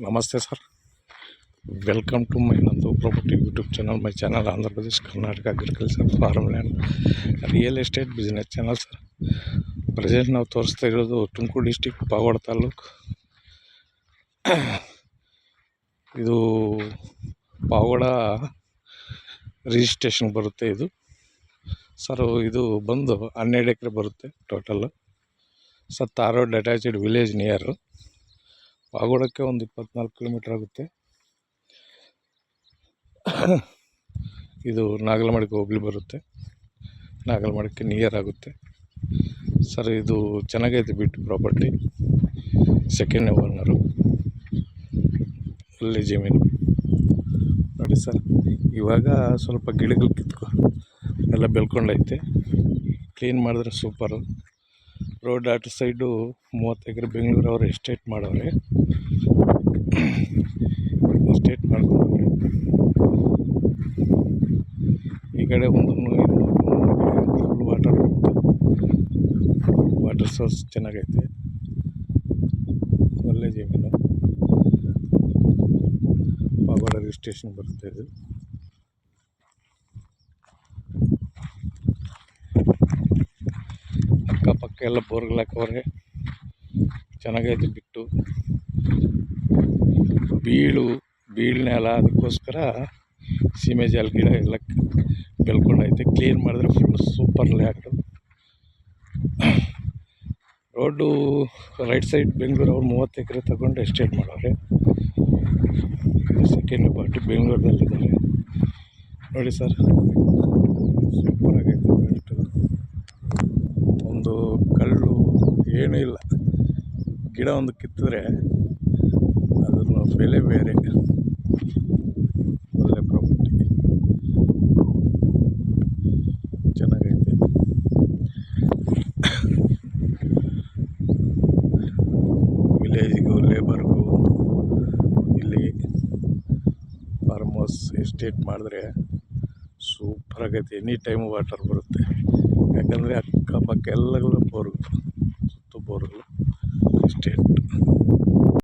ನಮಸ್ತೆ sir, welcome to my ನಂದು property YouTube channel. My channel Andhra Pradesh Karnataka agriculture farm land real estate business channel sir. Present ನಾವು ತೋರಿಸ್ತಾ ಇರೋದು Tumakuru district Pavagada taluk. ಇದು Pavagada registration ಬರುತ್ತೆ ಇದು ಸರ್. ಇದು ಬಂದು 12 ಎಕರೆ ಬರುತ್ತೆ total sir. Tar road attached village near ಪಾವಗಡಕ್ಕೆ ಒಂದು 24 ಕಿಲೋಮೀಟರ್ ಆಗುತ್ತೆ. ಇದು ನಾಗಲಮಡಿಕೆ ಹೋಬಳಿ ಬರುತ್ತೆ, ನಾಗಲಮಡಿಕೆ ನಿಯರ್ ಆಗುತ್ತೆ ಸರ್. ಇದು ಚೆನ್ನಾಗೈತೆ ಬಿಟ್ಟು ಪ್ರಾಪರ್ಟಿ. ಸೆಕೆಂಡ್ ಓನರು, ಒಳ್ಳೆ ಜಮೀನು ನೋಡಿ ಸರ್. ಇವಾಗ ಸ್ವಲ್ಪ ಗಿಡಗಳು ಕಿತ್ಕೊ ಎಲ್ಲ ಬೆಳ್ಕೊಂಡೈತೆ, ಕ್ಲೀನ್ ಮಾಡಿದ್ರೆ ಸೂಪರು. ರೋಡ್ ಆಟ ಸೈಡು 30 ಎಕರೆ ಬೆಂಗಳೂರು ಅವರು ಎಸ್ಟೇಟ್ ಮಾಡವ್ರೆ, ಎಸ್ಟೇಟ್ ಮಾಡ್ಕೊಂಡವ್ರೆ. ಈ ಕಡೆ ಒಂದು ಫುಲ್ ವಾಟರ್ ಬರುತ್ತೆ, ವಾಟರ್ ಸೋರ್ಸ್ ಚೆನ್ನಾಗೈತೆ, ಒಳ್ಳೆ ಜಮೀನು. ಪಾವಗಡ ರಿಜಿಸ್ಟ್ರೇಷನ್ ಬರುತ್ತೆ ಇದು. ಅಕ್ಕಪಕ್ಕ ಎಲ್ಲ ಬೋರ್ಗಳು ಹಾಕವ್ರೆ, ಚೆನ್ನಾಗೈತೆ ಬಿಟ್ಟು. ಬೀಳ್ನೆಲ, ಅದಕ್ಕೋಸ್ಕರ ಸೀಮೆ ಜಾಲ ಗಿಡ ಎಲ್ಲ ಬೆಳ್ಕೊಂಡೈತೆ. ಕ್ಲೀನ್ ಮಾಡಿದ್ರೆ full super land. Road right side Bengaluru ಅವ್ರು 30 ಎಕರೆ ತಗೊಂಡು ಎಸ್ಟೇಟ್ ಮಾಡವ್ರೆ. ಸೆಕೆಂಡ್ ಪಾರ್ಟಿ ಬೆಂಗಳೂರಲ್ಲಿದ್ದಾರೆ ನೋಡಿ ಸರ್. ಸೂಪರ್ ಆಗೈತೆ ಬೆಲ್ಟು. ಒಂದು ಕಲ್ಲು ಏನೂ ಇಲ್ಲ, ಗಿಡ ಒಂದು ಕಿತ್ತಿದ್ರೆ ಅದನ್ನು ಬೆಲೆ ಬೇರೆ. ಒಳ್ಳೆ ಪ್ರಾಪರ್ಟಿ, ಚೆನ್ನಾಗೈತೆ. ವಿಲೇಜ್ಗೂ ಲೇಬರ್ಗೂ ಇಲ್ಲಿ ಫಾರ್ಮ್ ಹೌಸ್ ಎಸ್ಟೇಟ್ ಮಾಡಿದ್ರೆ ಸೂಪರ್ ಆಗೈತೆ. ಎನಿ ಟೈಮು ವಾಟರ್ ಬರುತ್ತೆ, ಯಾಕಂದರೆ ಅಕ್ಕಪಕ್ಕ ಎಲ್ಲಗಳು ಬೋರ್ಗಳು, ಸುತ್ತು ಬೋರ್ಗಳು ಎಸ್ಟೇಟ್.